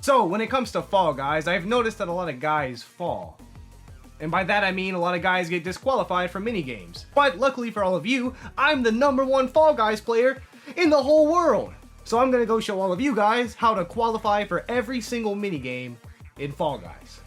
So when it comes to Fall Guys, I've noticed that a lot of guys fall. And by that I mean a lot of guys get disqualified from minigames. But luckily for all of you, I'm the #1 Fall Guys player in the whole world. So I'm gonna go show all of you guys how to qualify for every single minigame in Fall Guys.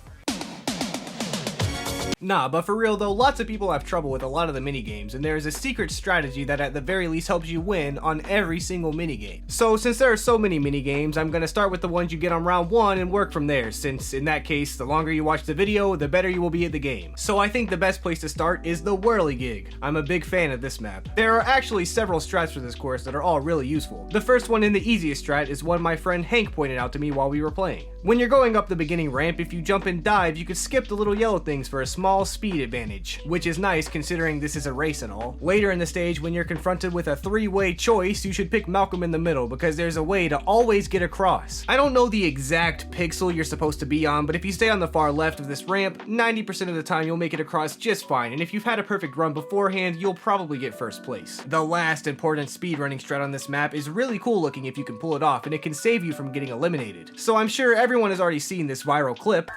Nah, but for real though, lots of people have trouble with a lot of the minigames, and there is a secret strategy that at the very least helps you win on every single minigame. So since there are so many minigames, I'm gonna start with the ones you get on round 1 and work from there, since in that case, the longer you watch the video, the better you will be at the game. So I think the best place to start is the whirligig. I'm a big fan of this map. There are actually several strats for this course that are all really useful. The first one and the easiest strat is one my friend Hank pointed out to me while we were playing. When you're going up the beginning ramp, if you jump and dive, you can skip the little yellow things for a small speed advantage, which is nice considering this is a race and all. Later in the stage, when you're confronted with a 3-way choice, you should pick Malcolm in the middle because there's a way to always get across. I don't know the exact pixel you're supposed to be on, but if you stay on the far left of this ramp, 90% of the time you'll make it across just fine, and if you've had a perfect run beforehand, you'll probably get first place. The last important speedrunning strat on this map is really cool looking if you can pull it off, and it can save you from getting eliminated. So I'm sure everyone has already seen this viral clip.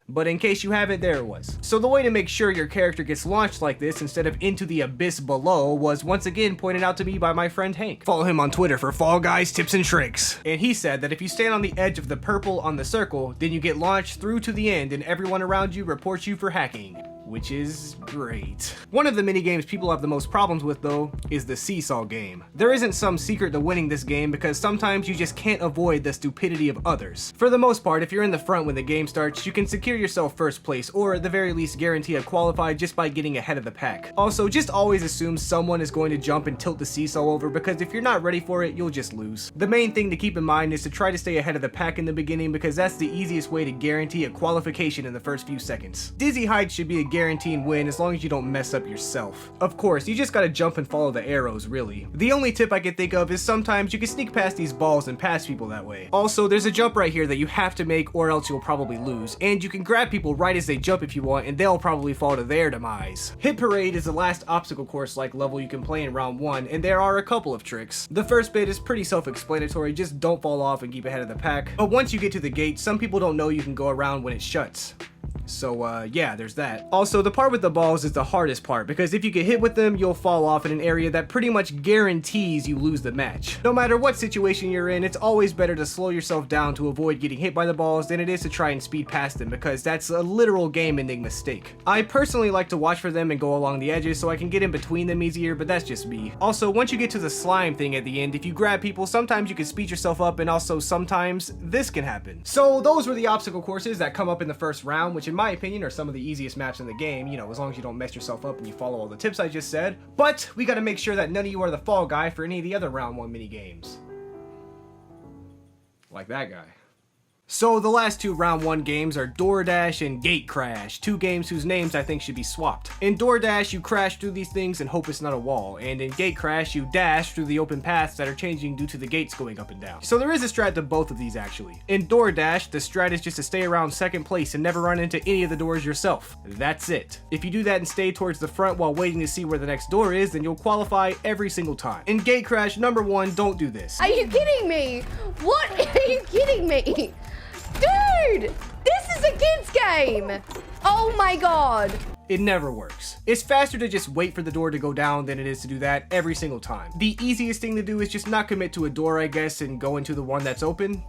But in case you haven't, there it was. So the way to make sure your character gets launched like this instead of into the abyss below was once again pointed out to me by my friend Hank. Follow him on Twitter for Fall Guys tips and tricks. And he said that if you stand on the edge of the purple on the circle, then you get launched through to the end and everyone around you reports you for hacking. Which is great. One of the minigames people have the most problems with though is the seesaw game. There isn't some secret to winning this game because sometimes you just can't avoid the stupidity of others. For the most part, if you're in the front when the game starts, you can secure yourself first place or at the very least guarantee a qualify just by getting ahead of the pack. Also, just always assume someone is going to jump and tilt the seesaw over because if you're not ready for it, you'll just lose. The main thing to keep in mind is to try to stay ahead of the pack in the beginning because that's the easiest way to guarantee a qualification in the first few seconds. Dizzy heights should be a guaranteed win as long as you don't mess up yourself. Of course, you just gotta jump and follow the arrows, really. The only tip I can think of is sometimes you can sneak past these balls and pass people that way. Also, there's a jump right here that you have to make or else you'll probably lose, and you can grab people right as they jump if you want and they'll probably fall to their demise. Hit Parade is the last obstacle course-like level you can play in round 1, and there are a couple of tricks. The first bit is pretty self-explanatory, just don't fall off and keep ahead of the pack. But once you get to the gate, some people don't know you can go around when it shuts. So yeah, there's that. Also, the part with the balls is the hardest part because if you get hit with them, you'll fall off in an area that pretty much guarantees you lose the match. No matter what situation you're in, it's always better to slow yourself down to avoid getting hit by the balls than it is to try and speed past them because that's a literal game-ending mistake. I personally like to watch for them and go along the edges so I can get in between them easier, but that's just me. Also, once you get to the slime thing at the end, if you grab people, sometimes you can speed yourself up and also sometimes this can happen. So those were the obstacle courses that come up in the first round, which in my opinion are some of the easiest maps in the game, you know, as long as you don't mess yourself up and you follow all the tips I just said. But we gotta make sure that none of you are the fall guy for any of the other round 1 mini games. Like that guy. So the last 2 round 1 games are DoorDash and Gate Crash, 2 games whose names I think should be swapped. In DoorDash, you crash through these things and hope it's not a wall, and in Gate Crash, you dash through the open paths that are changing due to the gates going up and down. So there is a strat to both of these actually. In DoorDash, the strat is just to stay around second place and never run into any of the doors yourself. That's it. If you do that and stay towards the front while waiting to see where the next door is, then you'll qualify every single time. In Gate Crash, number 1, don't do this. Are you kidding me? What? Are you kidding me? Dude, this is a kid's game. Oh my god. It never works. It's faster to just wait for the door to go down than it is to do that every single time. The easiest thing to do is just not commit to a door, I guess, and go into the one that's open.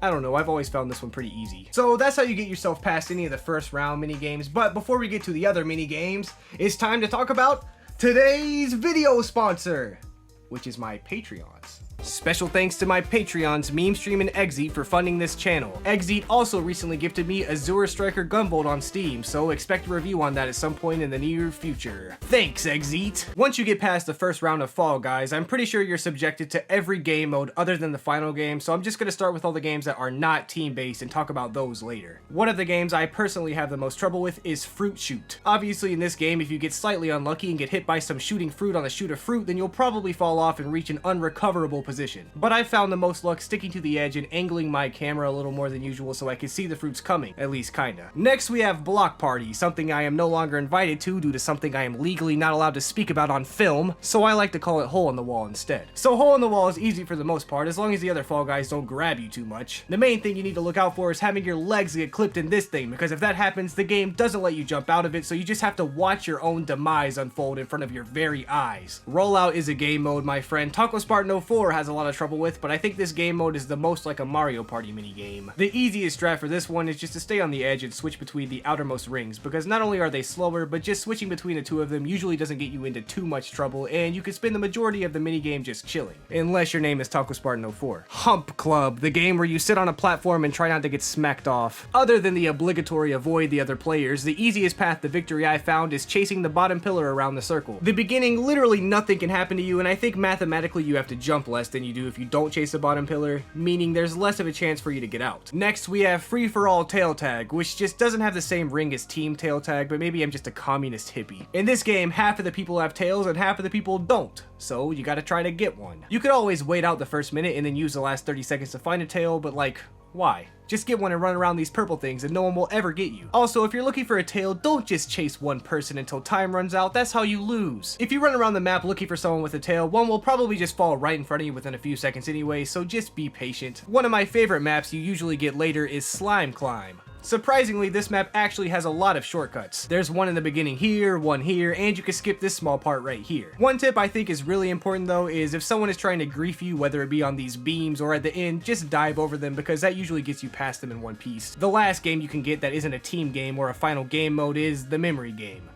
I don't know, I've always found this one pretty easy. So that's how you get yourself past any of the first round mini games, but before we get to the other mini games, it's time to talk about today's video sponsor, which is my Patreons. Special thanks to my Patreons, Memestream and Exeat, for funding this channel. Exeat also recently gifted me Azure Striker Gunvolt on Steam, so expect a review on that at some point in the near future. Thanks, Exeat! Once you get past the first round of Fall Guys, I'm pretty sure you're subjected to every game mode other than the final game, so I'm just gonna start with all the games that are not team-based and talk about those later. One of the games I personally have the most trouble with is Fruit Shoot. Obviously in this game, if you get slightly unlucky and get hit by some shooting fruit on the shoot of fruit, then you'll probably fall off and reach an unrecoverable position position. But I found the most luck sticking to the edge and angling my camera a little more than usual so I could see the fruits coming, at least kinda. Next we have Block Party, something I am no longer invited to due to something I am legally not allowed to speak about on film, so I like to call it Hole in the Wall instead. So Hole in the Wall is easy for the most part, as long as the other Fall Guys don't grab you too much. The main thing you need to look out for is having your legs get clipped in this thing, because if that happens, the game doesn't let you jump out of it, so you just have to watch your own demise unfold in front of your very eyes. Rollout is a game mode my friend Taco Spartan 04 has a lot of trouble with, but I think this game mode is the most like a Mario Party minigame. The easiest strat for this one is just to stay on the edge and switch between the outermost rings, because not only are they slower, but just switching between the two of them usually doesn't get you into too much trouble, and you can spend the majority of the minigame just chilling. Unless your name is Taco Spartan 04. Hump Club, the game where you sit on a platform and try not to get smacked off. Other than the obligatory avoid the other players, the easiest path to victory I found is chasing the bottom pillar around the circle. The beginning, literally nothing can happen to you, and I think mathematically you have to jump less than you do if you don't chase the bottom pillar, meaning there's less of a chance for you to get out. Next we have Free For All Tail Tag, which just doesn't have the same ring as Team Tail Tag, but maybe I'm just a communist hippie. In this game, half of the people have tails and half of the people don't, so you gotta try to get one. You could always wait out the first minute and then use the last 30 seconds to find a tail, but like, why? Just get one and run around these purple things and no one will ever get you. Also, if you're looking for a tail, don't just chase one person until time runs out, that's how you lose. If you run around the map looking for someone with a tail, one will probably just fall right in front of you within a few seconds anyway, so just be patient. One of my favorite maps you usually get later is Slime Climb. Surprisingly, this map actually has a lot of shortcuts. There's one in the beginning here, one here, and you can skip this small part right here. One tip I think is really important though is if someone is trying to grief you, whether it be on these beams or at the end, just dive over them because that usually gets you past them in one piece. The last game you can get that isn't a team game or a final game mode is the memory game,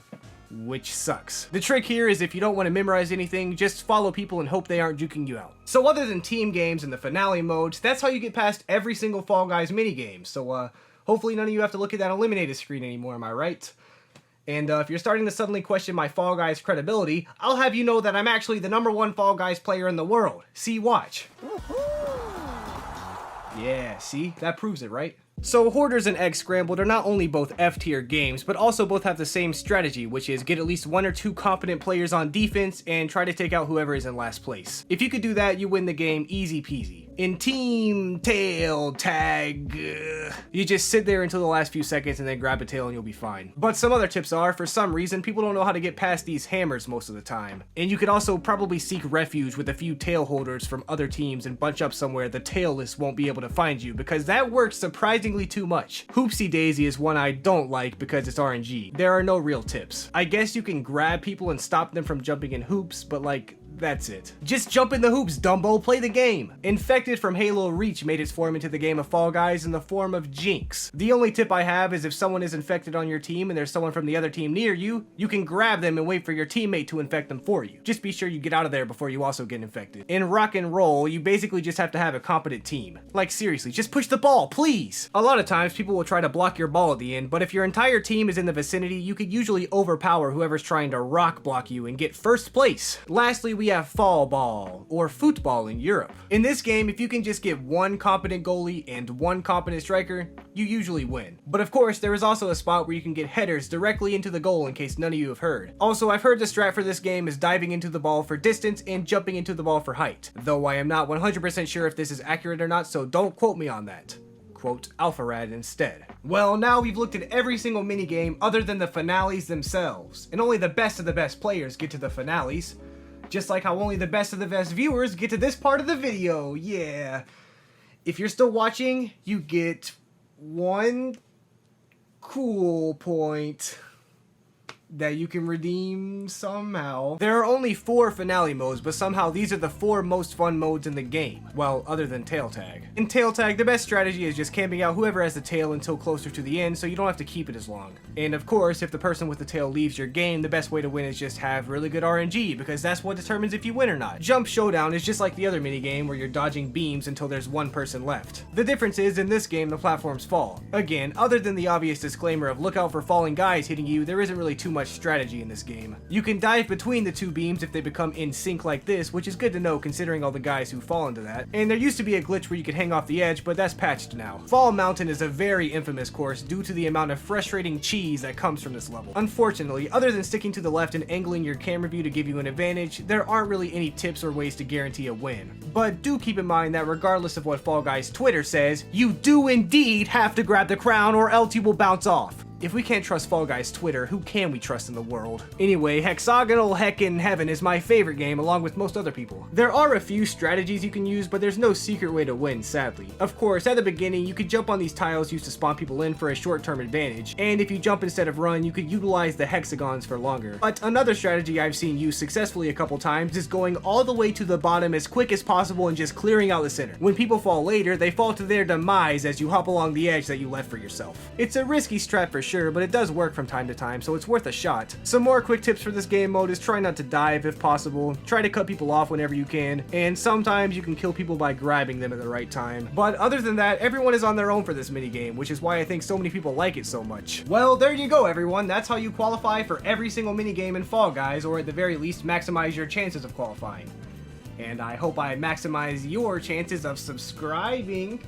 which sucks. The trick here is if you don't want to memorize anything, just follow people and hope they aren't juking you out. So other than team games and the finale modes, that's how you get past every single Fall Guys minigame. So hopefully none of you have to look at that eliminated screen anymore, am I right? And if you're starting to suddenly question my Fall Guys credibility, I'll have you know that I'm actually the #1 Fall Guys player in the world. See, watch. Yeah, see? That proves it, right? So Hoarders and Egg Scrambled are not only both F-tier games, but also both have the same strategy, which is get at least 1 or 2 competent players on defense and try to take out whoever is in last place. If you could do that, you win the game easy peasy. In Team Tail Tag, you just sit there until the last few seconds and then grab a tail and you'll be fine. But some other tips are, for some reason, people don't know how to get past these hammers most of the time. And you could also probably seek refuge with a few tail holders from other teams and bunch up somewhere the tailless won't be able to find you, because that works surprisingly too much. Hoopsie Daisy is one I don't like because it's RNG. There are no real tips. I guess you can grab people and stop them from jumping in hoops, but like, that's it. Just jump in the hoops, Dumbo, play the game. Infected from Halo Reach made its form into the game of Fall Guys in the form of Jinx. The only tip I have is if someone is infected on your team and there's someone from the other team near you, you can grab them and wait for your teammate to infect them for you. Just be sure you get out of there before you also get infected. In Rock and Roll, you basically just have to have a competent team. Like seriously, just push the ball, please! A lot of times people will try to block your ball at the end, but if your entire team is in the vicinity, you could usually overpower whoever's trying to rock block you and get first place. Lastly, we have Fall Ball, or football in Europe. In this game, if you can just get 1 competent goalie and 1 competent striker, you usually win. But of course, there is also a spot where you can get headers directly into the goal in case none of you have heard. Also, I've heard the strat for this game is diving into the ball for distance and jumping into the ball for height, though I am not 100% sure if this is accurate or not, so don't quote me on that. Quote Alpharad instead. Well, now we've looked at every single minigame other than the finales themselves, and only the best of the best players get to the finales. Just like how only the best of the best viewers get to this part of the video, yeah. If you're still watching, you get 1 cool point that you can redeem somehow. There are only 4 finale modes, but somehow these are the 4 most fun modes in the game. Well, other than tail tag. In tail tag, the best strategy is just camping out whoever has the tail until closer to the end, so you don't have to keep it as long. And of course, if the person with the tail leaves your game, the best way to win is just have really good RNG, because that's what determines if you win or not. Jump Showdown is just like the other minigame where you're dodging beams until there's 1 person left. The difference is, in this game, the platforms fall. Again, other than the obvious disclaimer of look out for falling guys hitting you, there isn't really too much much strategy in this game. You can dive between the two beams if they become in sync like this, which is good to know considering all the guys who fall into that. And there used to be a glitch where you could hang off the edge, but that's patched now. Fall Mountain is a very infamous course due to the amount of frustrating cheese that comes from this level. Unfortunately, other than sticking to the left and angling your camera view to give you an advantage, there aren't really any tips or ways to guarantee a win. But do keep in mind that regardless of what Fall Guys Twitter says, you do indeed have to grab the crown or else you will bounce off. If we can't trust Fall Guys Twitter, who can we trust in the world? Anyway, Hexagonal Heckin' Heaven is my favorite game along with most other people. There are a few strategies you can use, but there's no secret way to win, sadly. Of course, at the beginning, you could jump on these tiles used to spawn people in for a short-term advantage, and if you jump instead of run, you could utilize the hexagons for longer. But another strategy I've seen used successfully a couple times is going all the way to the bottom as quick as possible and just clearing out the center. When people fall later, they fall to their demise as you hop along the edge that you left for yourself. It's a risky strat for sure, but it does work from time to time, so it's worth a shot. Some more quick tips for this game mode is try not to dive if possible, try to cut people off whenever you can, and sometimes you can kill people by grabbing them at the right time. But other than that, everyone is on their own for this minigame, which is why I think so many people like it so much. Well, there you go everyone, that's how you qualify for every single minigame in Fall Guys, or at the very least maximize your chances of qualifying. And I hope I maximize your chances of subscribing.